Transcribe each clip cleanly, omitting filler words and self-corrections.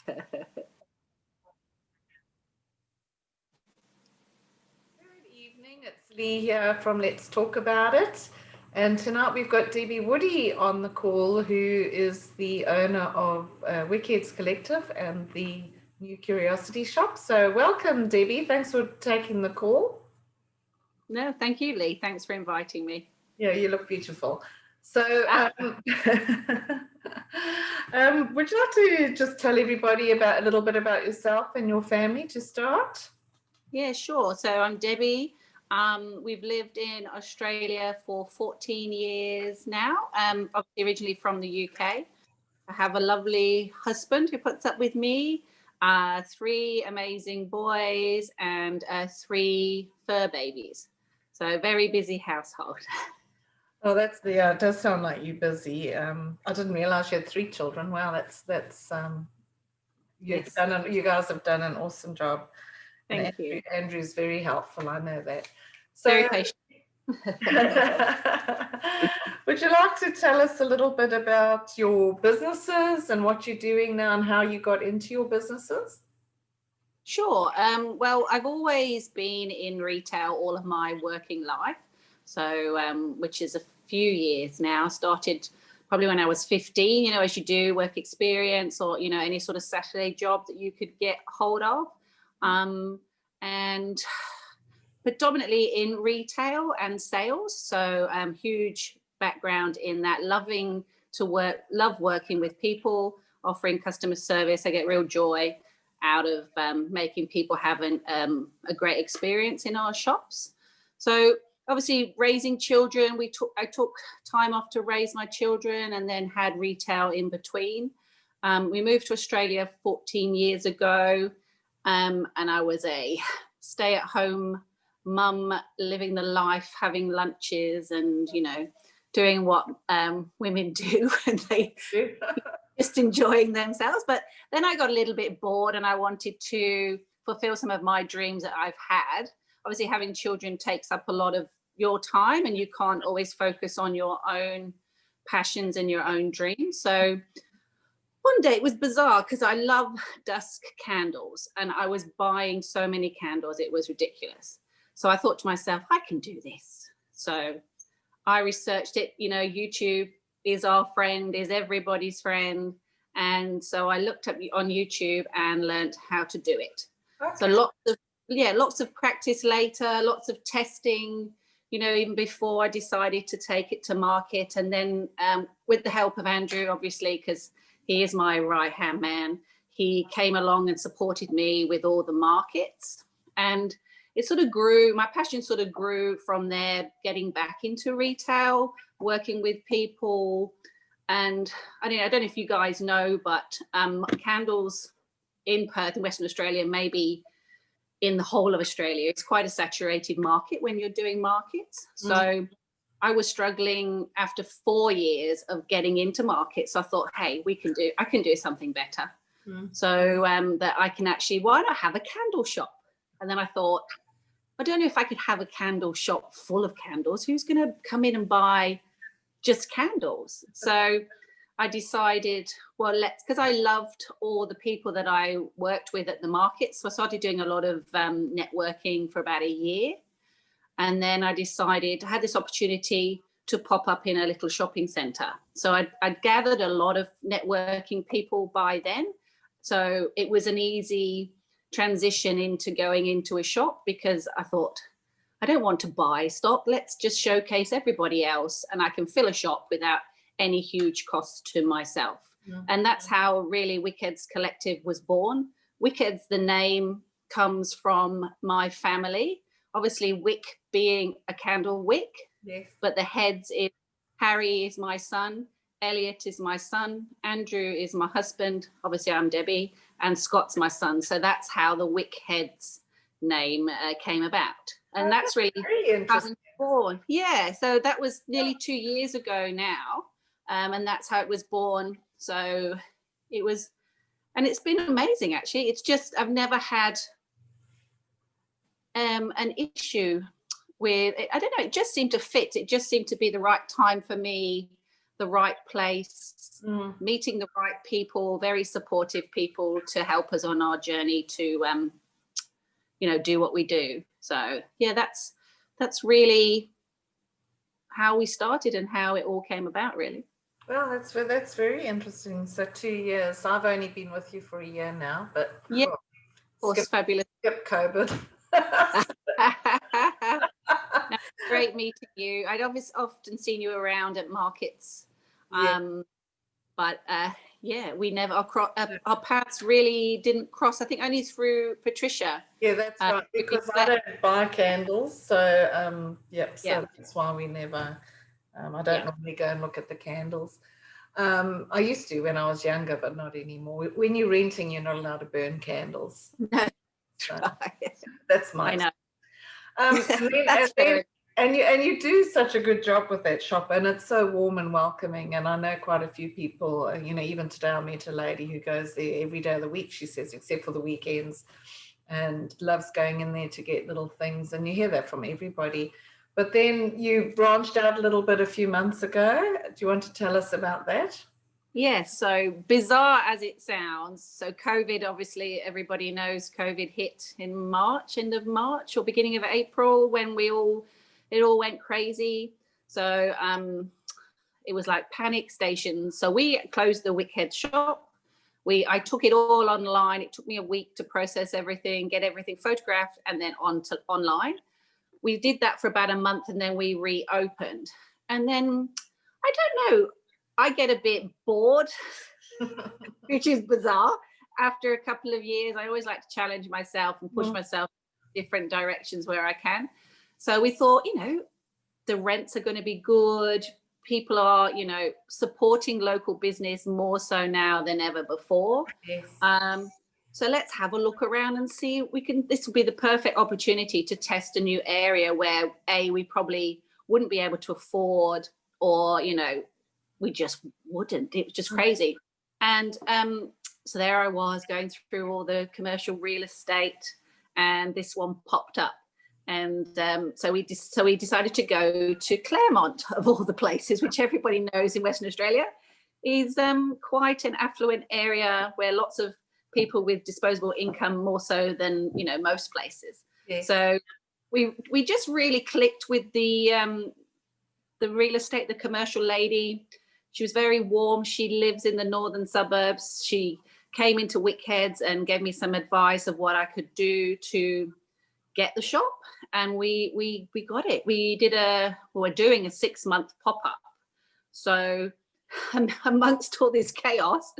Good evening, it's Lee here from Let's Talk About It. And tonight we've got Debby Woody on the call, who is the owner of Wickheads Collective and the New Curiosity Shop. So welcome, Debby. Thanks for taking the call. No, thank you, Lee. Thanks for inviting me. Yeah, you look beautiful. So would you like to just tell everybody a little bit about yourself and your family to start? Yeah, sure. So I'm Debby. We've lived in Australia for 14 years now, obviously originally from the UK. I have a lovely husband who puts up with me, 3 amazing boys and 3 fur babies. So a very busy household. Oh, that's it does sound like you're busy. I didn't realize you had 3 children. Wow, that's Yes. you guys have done an awesome job. Thank you. Andrew's very helpful, I know that. So, very patient. would you like to tell us a little bit about your businesses and what you're doing now and how you got into your businesses? Sure. Well, I've always been in retail all of my working life. So, which is a few years now. Started probably when I was 15, as you do, work experience or, any sort of Saturday job that you could get hold of. And predominantly in retail and sales. So huge background in that, love working with people, offering customer service. I get real joy out of making people have a great experience in our shops. So obviously raising children, I took time off to raise my children and then had retail in between. We moved to Australia 14 years ago, and I was a stay-at-home mum, living the life, having lunches and, doing what women do when they just enjoying themselves. But then I got a little bit bored and I wanted to fulfill some of my dreams that I've had. Obviously, having children takes up a lot of your time and you can't always focus on your own passions and your own dreams. So one day it was bizarre because I love dusk candles and I was buying so many candles, it was ridiculous. So I thought to myself, I can do this. So I researched it, YouTube is our friend, is everybody's friend. And so I looked up on YouTube and learned how to do it. Okay. So lots of practice later, lots of testing, even before I decided to take it to market. And then with the help of Andrew, obviously, because he is my right-hand man, he came along and supported me with all the markets. And it sort of grew, my passion sort of grew from there, getting back into retail, working with people. And I don't know if you guys know, but candles in Perth in Western Australia, maybe in the whole of Australia, it's quite a saturated market when you're doing markets. So I was struggling after 4 years of getting into markets. So I thought, hey, I can do something better. So that I can actually, why don't I have a candle shop? And then I thought, I don't know if I could have a candle shop full of candles. Who's going to come in and buy just candles? So I decided, because I loved all the people that I worked with at the market. So I started doing a lot of networking for about a year. And then I decided, I had this opportunity to pop up in a little shopping centre. So I'd gathered a lot of networking people by then. So it was an easy transition into going into a shop because I thought, I don't want to buy stock. Let's just showcase everybody else and I can fill a shop without any huge cost to myself. And that's how really Wickheads Collective was born. Wickheads, the name comes from my family. Obviously, wick being a candle wick, yes. But the heads is Harry is my son, Elliot is my son, Andrew is my husband, obviously I'm Debby, and Scott's my son. So that's how the Wickheads name came about. And that's really how it was born. Yeah, so that was nearly 2 years ago now. And that's how it was born. So it was, and it's been amazing actually. It's just, I've never had an issue with, I don't know, it just seemed to fit. It just seemed to be the right time for me the right place, meeting the right people, very supportive people to help us on our journey to, do what we do. So yeah, that's really how we started and how it all came about, really. Well, that's very interesting. So 2 years. I've only been with you for a year now, but Yeah, of course, fabulous. Skip COVID. No, great meeting you. I'd often seen you around at markets, but yeah, we never our paths really didn't cross. I think only through Patricia. Yeah, that's right. Because I don't buy candles, so so that's why we never. I don't normally go and look at the candles. I used to when I was younger, but not anymore. When you're renting, you're not allowed to burn candles. No, so that's my. I know. And you do such a good job with that shop, and it's so warm and welcoming. And I know quite a few people. Even today I met a lady who goes there every day of the week. She says, except for the weekends, and loves going in there to get little things. And you hear that from everybody. But then you branched out a little bit a few months ago. Do you want to tell us about that? Yes, so bizarre as it sounds. So COVID, obviously, everybody knows COVID hit in March, end of March or beginning of April, when it all went crazy. So it was like panic stations. So we closed the Wickheads shop. I took it all online. It took me a week to process everything, get everything photographed, and then online. We did that for about a month, and then we reopened. And then, I don't know, I get a bit bored, which is bizarre. After a couple of years, I always like to challenge myself and push myself in different directions where I can. So we thought, the rents are going to be good. People are, supporting local business more so now than ever before. Yes. So let's have a look around and see this will be the perfect opportunity to test a new area where we probably wouldn't be able to afford, or, we just wouldn't. It was just crazy. And so there I was going through all the commercial real estate, and this one popped up. And so we decided to go to Claremont, of all the places, which everybody knows in Western Australia is quite an affluent area where lots of people with disposable income, more so than most places. Yes. So we just really clicked with the real estate, the commercial lady. She was very warm. She lives in the northern suburbs. She came into Wickheads and gave me some advice of what I could do to get the shop, and we got it. We're doing a 6-month pop-up. So amongst all this chaos,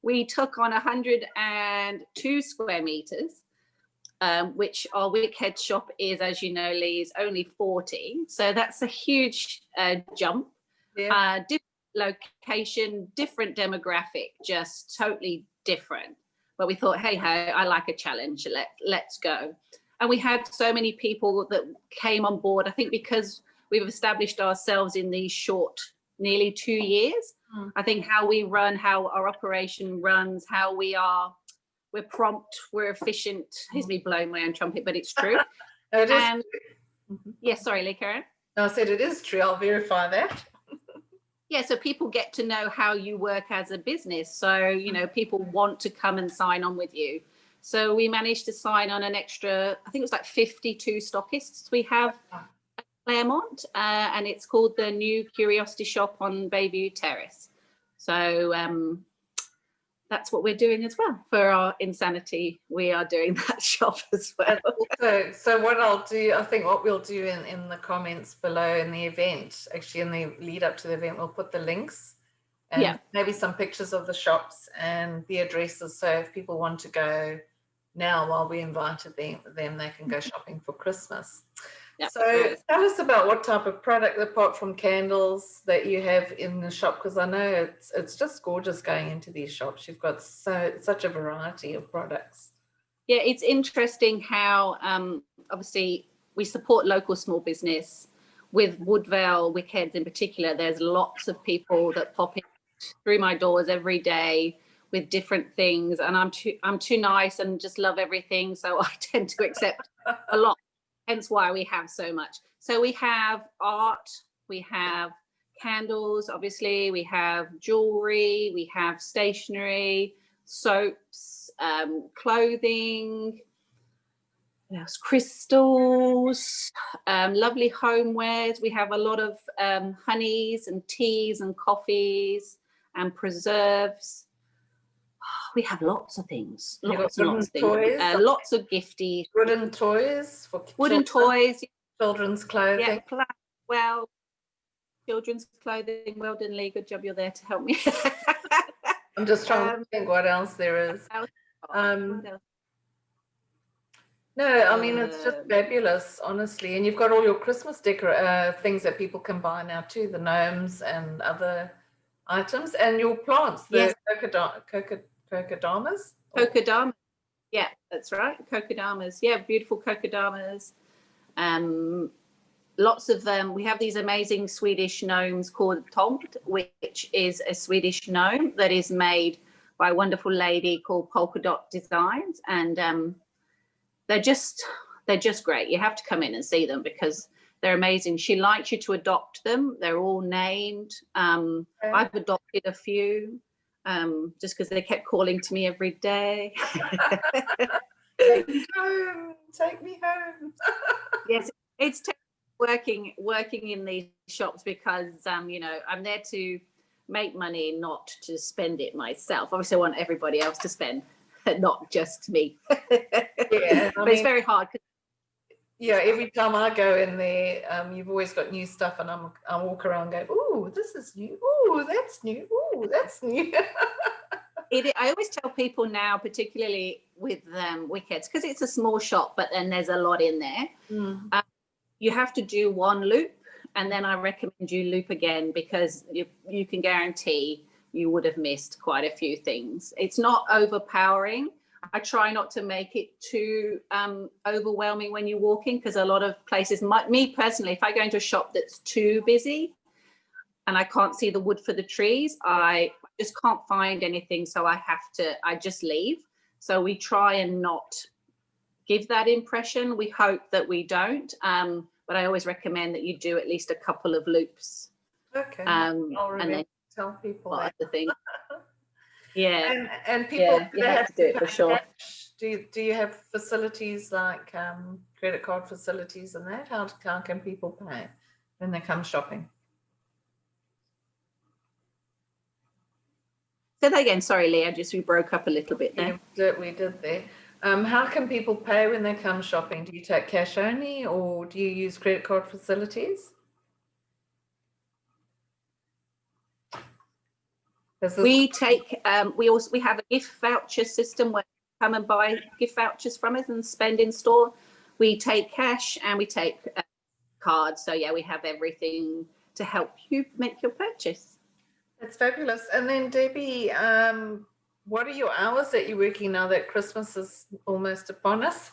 we took on 102 square meters, which our Wickhead shop is, as you know, Lee, is only 40. So that's a huge jump. Yeah. Different location, different demographic, just totally different. But we thought, hey, I like a challenge. Let's go. And we had so many people that came on board, I think because we've established ourselves in these short, nearly 2 years. I think how we run, how our operation runs, how we're prompt, we're efficient. Here's me blowing my own trumpet, but it's true. No, it is true. Yes, sorry, Lee, Karen. No, I said it is true. I'll verify that. Yeah, so people get to know how you work as a business. So, people want to come and sign on with you. So we managed to sign on an extra, I think it was like 52 stockists we have at Claremont, and it's called the New Curiosity Shop on Bayview Terrace. So that's what we're doing as well. For our insanity, we are doing that shop as well. So what I'll do, I think what we'll do in the comments below in the event, actually in the lead up to the event, we'll put the links and maybe some pictures of the shops and the addresses. So if people want to go now while we invited them, they can go shopping for Christmas. Yep. So tell us about what type of product, apart from candles, that you have in the shop, because I know it's just gorgeous going into these shops. You've got such a variety of products. Yeah, it's interesting how obviously we support local small business. With Woodvale, Wickheads in particular, there's lots of people that pop in through my doors every day with different things, and I'm too nice and just love everything, so I tend to accept a lot, hence why we have so much. So we have art, we have candles, obviously. We have jewelry, we have stationery, soaps, clothing, what else? Crystals, lovely homewares. We have a lot of honeys and teas and coffees and preserves. We have lots of things, lots and lots of things. Toys, lots of gifty. Wooden toys for wooden children, toys. children's clothing. Yeah, well, children's clothing. Well done, Lee. Good job. You're there to help me. I'm just trying to think what else there is. No, I mean, it's just fabulous, honestly. And you've got all your Christmas things that people can buy now too, the gnomes and other items, and your plants, the kokodamas. Kokodama. Yeah, that's right. Kokodamas. Yeah, beautiful kokodamas. Lots of we have these amazing Swedish gnomes called Tomt, which is a Swedish gnome that is made by a wonderful lady called Polka Dot Designs, and they're just great. You have to come in and see them because they're amazing. She likes you to adopt them. They're all named. I've adopted a few just because they kept calling to me every day. Take me home. Take me home. Yes, it's working in these shops because you know, I'm there to make money, not to spend it myself. Obviously, I want everybody else to spend, not just me. Yeah, but it's very hard. Yeah, every time I go in there, you've always got new stuff, and I walk around going, "Ooh, this is new. Ooh, that's new. Ooh, that's new." I always tell people now, particularly with Wickheads, because it's a small shop, but then there's a lot in there. You have to do one loop, and then I recommend you loop again because you can guarantee you would have missed quite a few things. It's not overpowering. I try not to make it too overwhelming when you walk in, because a lot of places, me personally, if I go into a shop that's too busy and I can't see the wood for the trees, I just can't find anything. So I just leave. So we try and not give that impression. We hope that we don't. But I always recommend that you do at least a couple of loops. Okay. And then tell people that. The thing. Yeah. And people, you have to do it for sure. Do you have facilities like credit card facilities and that? How can people pay when they come shopping? Say that again. Sorry, Leah, we broke up a little bit there. We did there. How can people pay when they come shopping? Do you take cash only, or do you use credit card facilities? We take we have a gift voucher system where you come and buy gift vouchers from us and spend in store. We take cash and we take cards. So yeah, we have everything to help you make your purchase. That's fabulous. And then Debbie, what are your hours that you're working now that Christmas is almost upon us?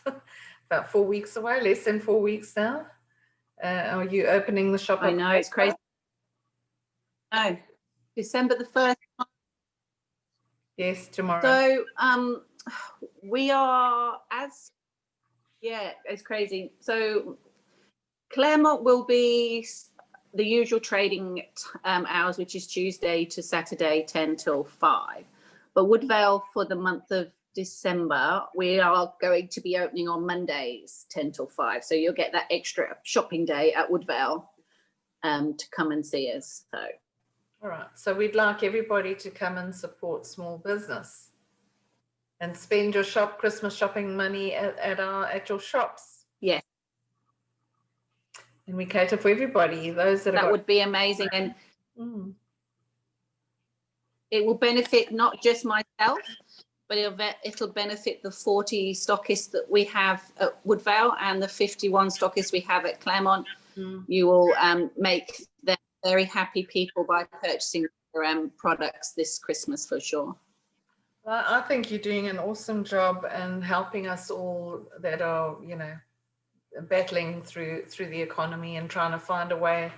About 4 weeks away, less than 4 weeks now. Are you opening the shop? I know, it's crazy. No, December the 1st. Yes, tomorrow. So we are it's crazy. So Claremont will be the usual trading hours, which is Tuesday to Saturday, 10 till 5. But Woodvale for the month of December, we are going to be opening on Mondays, 10 till 5. So you'll get that extra shopping day at Woodvale to come and see us. So. All right. So we'd like everybody to come and support small business and spend your Christmas shopping money at your shops. Yes. And we cater for everybody. That would be amazing. And it will benefit not just myself, but it'll benefit the 40 stockists that we have at Woodvale and the 51 stockists we have at Claremont. You will make them very happy people by purchasing their products this Christmas for sure. Well, I think you're doing an awesome job and helping us all that are, battling through the economy and trying to find a way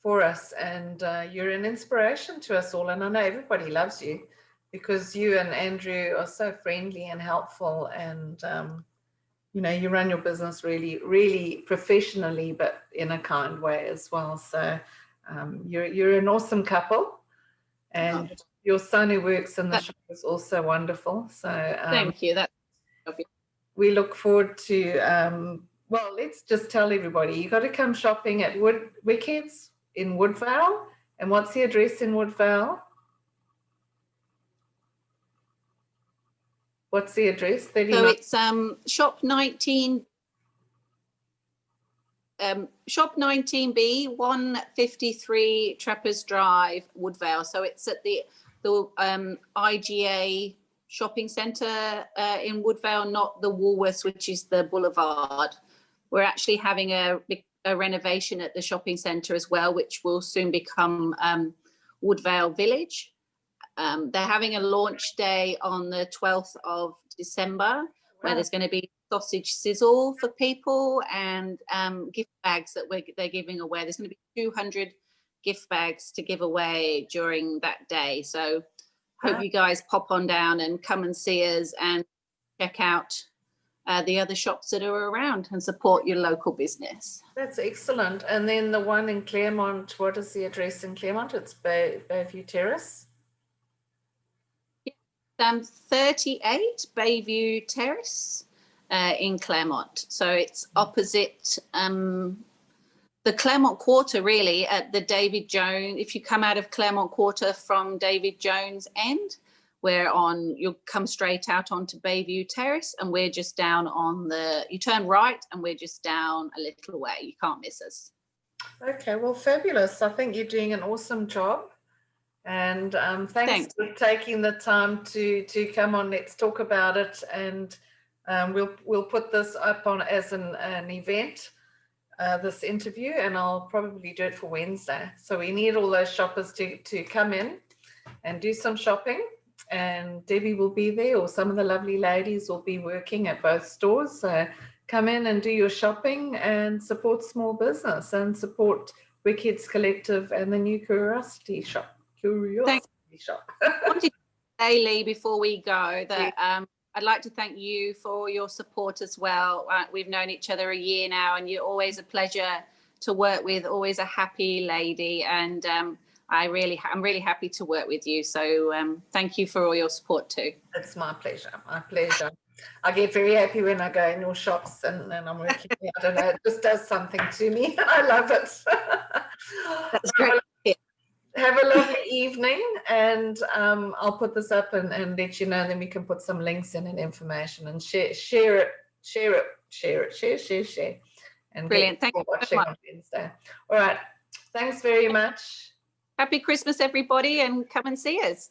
for us. And you're an inspiration to us all. And I know everybody loves you because you and Andrew are so friendly and helpful. And, you run your business really, really professionally, but in a kind way as well. So You're an awesome couple, and your son who works in the shop is also wonderful. So thank you. We look forward to. Well, let's just tell everybody you got to come shopping at Wickheads in Woodvale. And what's the address in Woodvale? What's the address? 39. So it's shop 19. Shop 19B, 153 Trappers Drive, Woodvale. So it's at the IGA shopping centre in Woodvale, not the Woolworths, which is the Boulevard. We're actually having a renovation at the shopping centre as well, which will soon become Woodvale Village. They're having a launch day on the 12th of December, where there's going to be sausage sizzle for people and gift bags that they're giving away. There's going to be 200 gift bags to give away during that day. So hope you guys pop on down and come and see us and check out the other shops that are around and support your local business. That's excellent. And then the one in Claremont, what is the address in Claremont? It's Bayview Terrace. 38 Bayview Terrace in Claremont. So it's opposite the Claremont Quarter, really, at the David Jones. If you come out of Claremont Quarter from David Jones end, you'll come straight out onto Bayview Terrace, and we're just down on you turn right and we're just down a little way. You can't miss us. Okay, well, fabulous. I think you're doing an awesome job. And thanks for taking the time to come on. Let's talk about it, and we'll put this up on as an event, this interview, and I'll probably do it for Wednesday. So we need all those shoppers to come in and do some shopping, and Debbie will be there, or some of the lovely ladies will be working at both stores. So come in and do your shopping and support small business and support Wickheads Collective and the new Curiosity Shop. Shop. I wanted to say, Lee, before we go, that I'd like to thank you for your support as well. We've known each other a year now, and you're always a pleasure to work with, always a happy lady, and I'm really happy to work with you. So thank you for all your support too. It's my pleasure. My pleasure. I get very happy when I go in your shops and I'm working. I don't know, it just does something to me. I love it. That's great. Have a lovely evening, and I'll put this up and let you know, and then we can put some links in and information and share it. And brilliant. Thank you so much. On Wednesday. All right. Thanks very much. Happy Christmas, everybody, and come and see us.